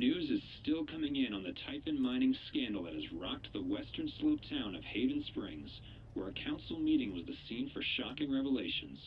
news is still coming in on the Typhon mining scandal that has rocked the western slope town of Haven Springs, where a council meeting was the scene for shocking revelations.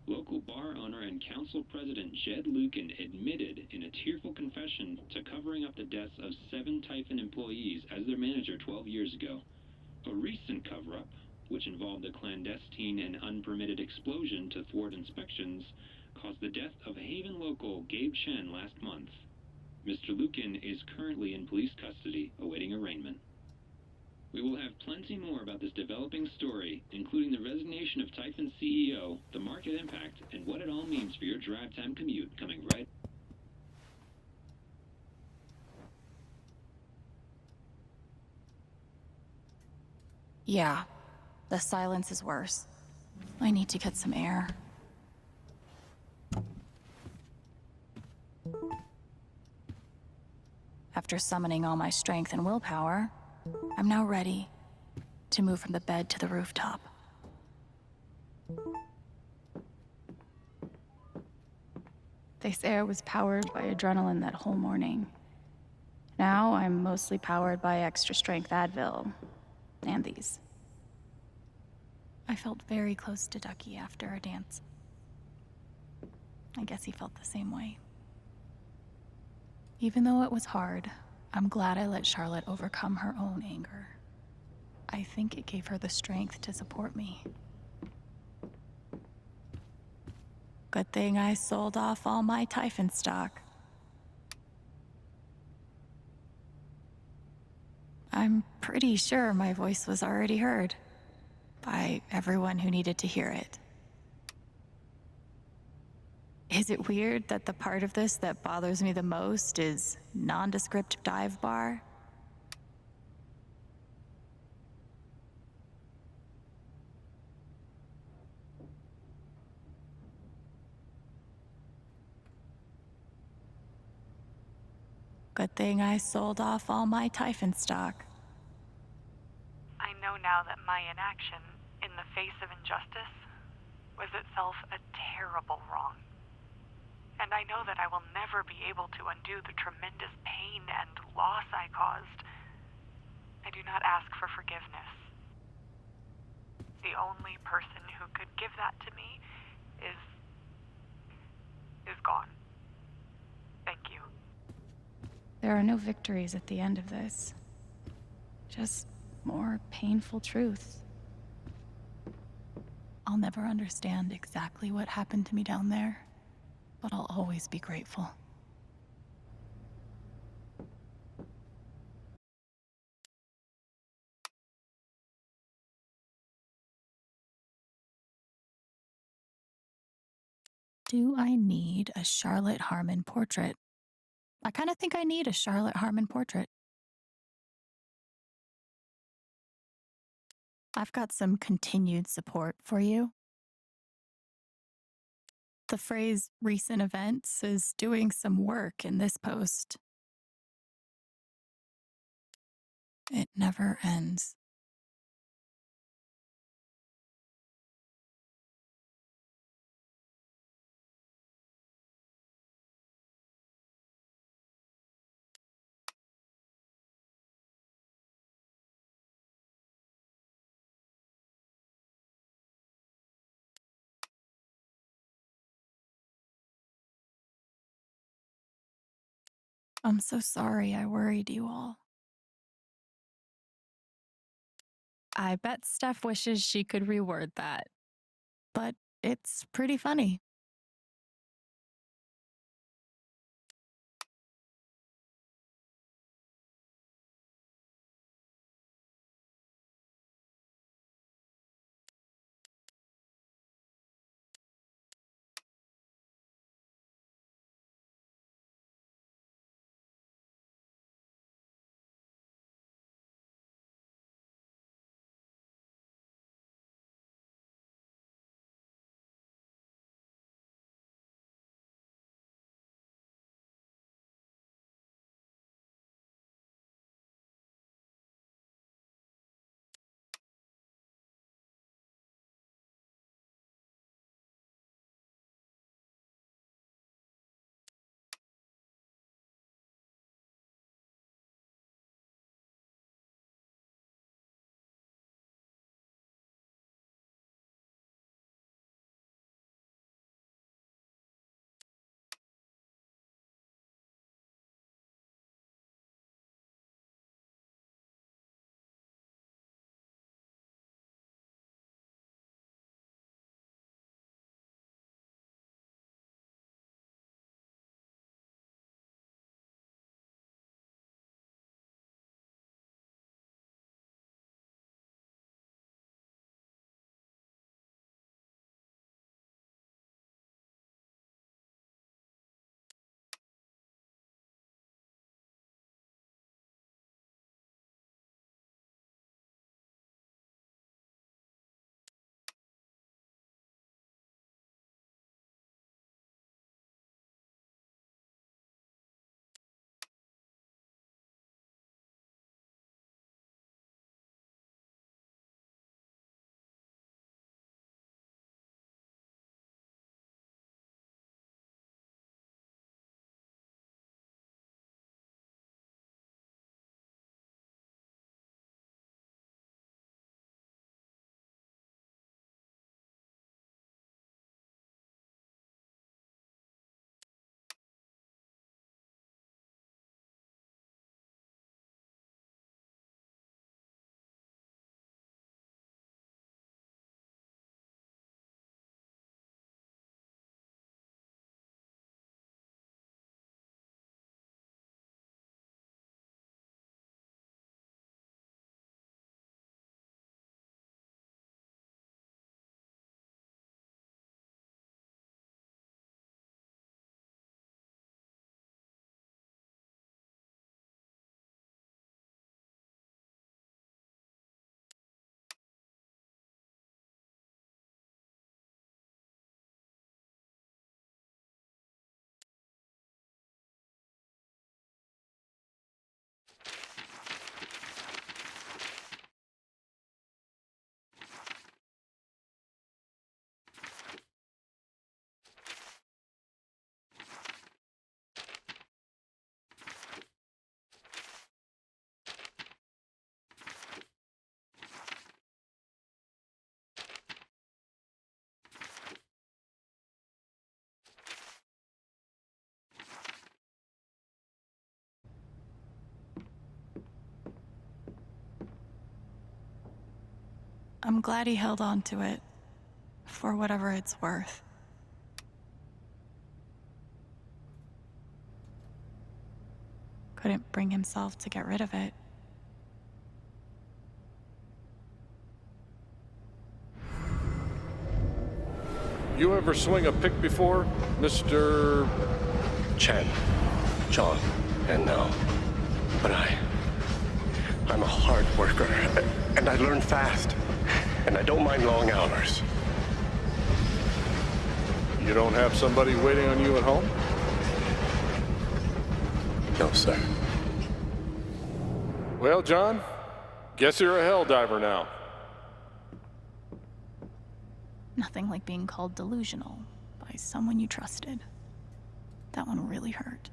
Local bar owner and council president Jed Lucan admitted in a tearful confession to covering up the deaths of 7 Typhon employees as their manager 12 years ago. A recent cover-up, which involved a clandestine and unpermitted explosion to thwart inspections, caused the death of Haven local Gabe Chen last month. Mr. Lucan is currently in police custody, awaiting arraignment. We will have plenty more about this developing story, including the resignation of Typhon CEO, the market impact, and what it all means for your drive time commute, coming right. Yeah, the silence is worse. I need to get some air. After summoning all my strength and willpower, I'm now ready to move from the bed to the rooftop. This air was powered by adrenaline that whole morning. Now I'm mostly powered by extra strength Advil and these. I felt very close to Ducky after our dance. I guess he felt the same way. Even though it was hard, I'm glad I let Charlotte overcome her own anger. I think it gave her the strength to support me. Good thing I sold off all my Typhon stock. I'm pretty sure my voice was already heard by everyone who needed to hear it. Is it weird that the part of this that bothers me the most is nondescript dive bar? Good thing I sold off all my Typhon stock. I know now that my inaction, in the face of injustice, was itself a terrible wrong. And I know that I will never be able to undo the tremendous pain and loss I caused. I do not ask for forgiveness. The only person who could give that to me is gone. Thank you. There are no victories at the end of this. Just more painful truths. I'll never understand exactly what happened to me down there, but I'll always be grateful. Do I need a Charlotte Harmon portrait? I kind of think I need a Charlotte Harmon portrait. I've got some continued support for you. The phrase recent events is doing some work in this post. It never ends. I'm so sorry I worried you all. I bet Steph wishes she could reword that, but it's pretty funny. I'm glad he held on to it, for whatever it's worth. Couldn't bring himself to get rid of it. You ever swing a pick before, Mr. Chen, John, and now. But I'm a hard worker, and I learn fast, and I don't mind long hours. You don't have somebody waiting on you at home? No, sir. Well, John, guess you're a hell diver now. Nothing like being called delusional by someone you trusted. That one really hurt.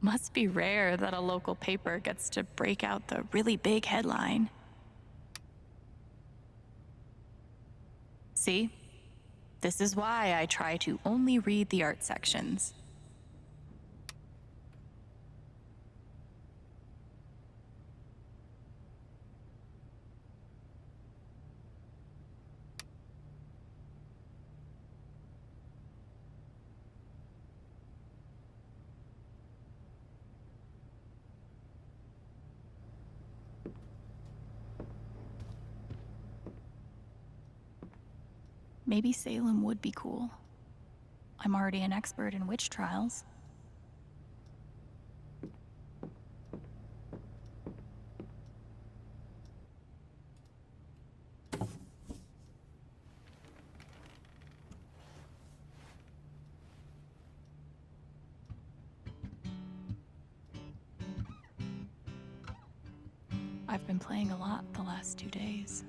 Must be rare that a local paper gets to break out the really big headline. See? This is why I try to only read the art sections. Maybe Salem would be cool. I'm already an expert in witch trials. I've been playing a lot the last 2 days,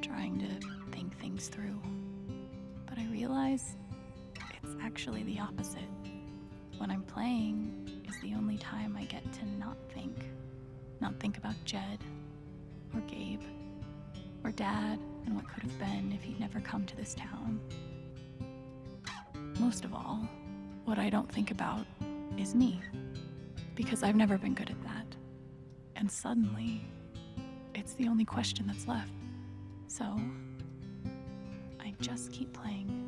trying to think things through. But I realize it's actually the opposite. When I'm playing is the only time I get to not think about Jed, or Gabe, or Dad, and what could have been if he'd never come to this town. Most of all, what I don't think about is me, because I've never been good at that. And suddenly, it's the only question that's left. So, I just keep playing.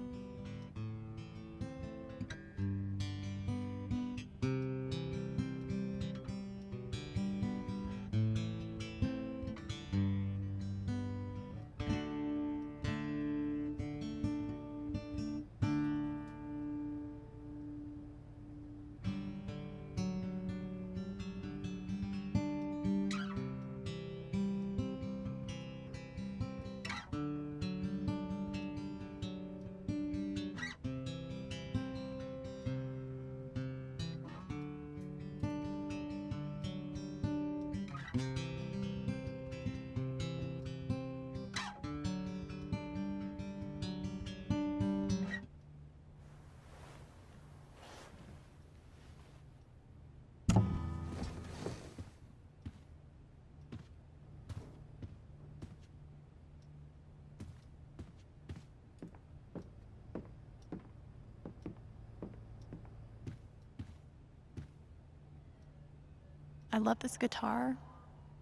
I love this guitar,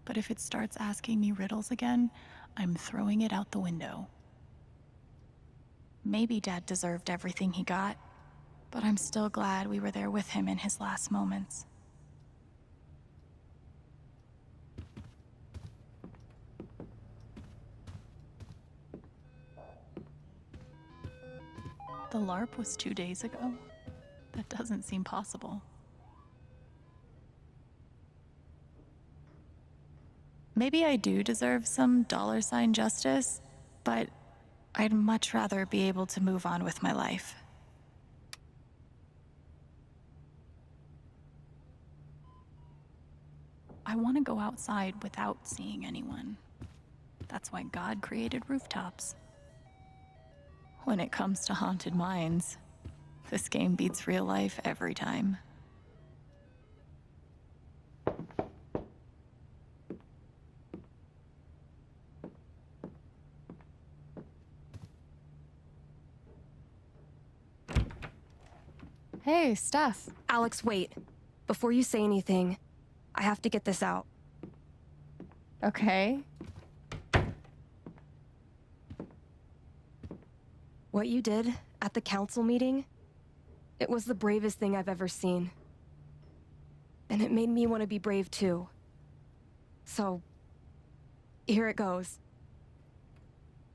but if it starts asking me riddles again, I'm throwing it out the window. Maybe Dad deserved everything he got, but I'm still glad we were there with him in his last moments. The LARP was 2 days ago? That doesn't seem possible. Maybe I do deserve some $ justice, but I'd much rather be able to move on with my life. I want to go outside without seeing anyone. That's why God created rooftops. When it comes to haunted mines, this game beats real life every time. Hey, Steph. Alex, wait. Before you say anything, I have to get this out. Okay. What you did at the council meeting, it was the bravest thing I've ever seen. And it made me want to be brave too. So, here it goes.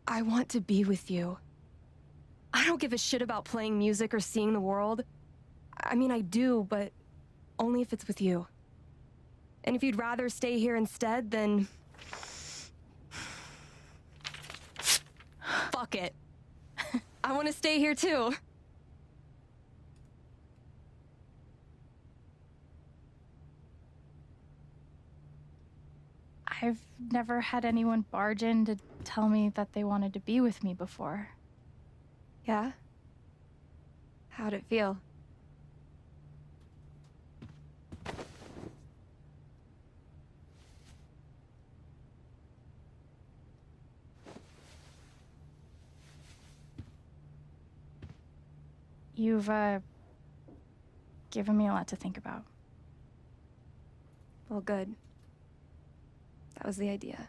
I want to be with you. I don't give a shit about playing music or seeing the world. I mean, I do, but only if it's with you. And if you'd rather stay here instead, then... fuck it. I want to stay here too. I've never had anyone barge in to tell me that they wanted to be with me before. Yeah? How'd it feel? You've, given me a lot to think about. Well, good. That was the idea.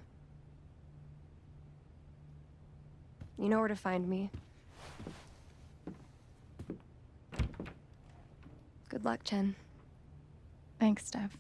You know where to find me. Good luck, Chen. Thanks, Steph.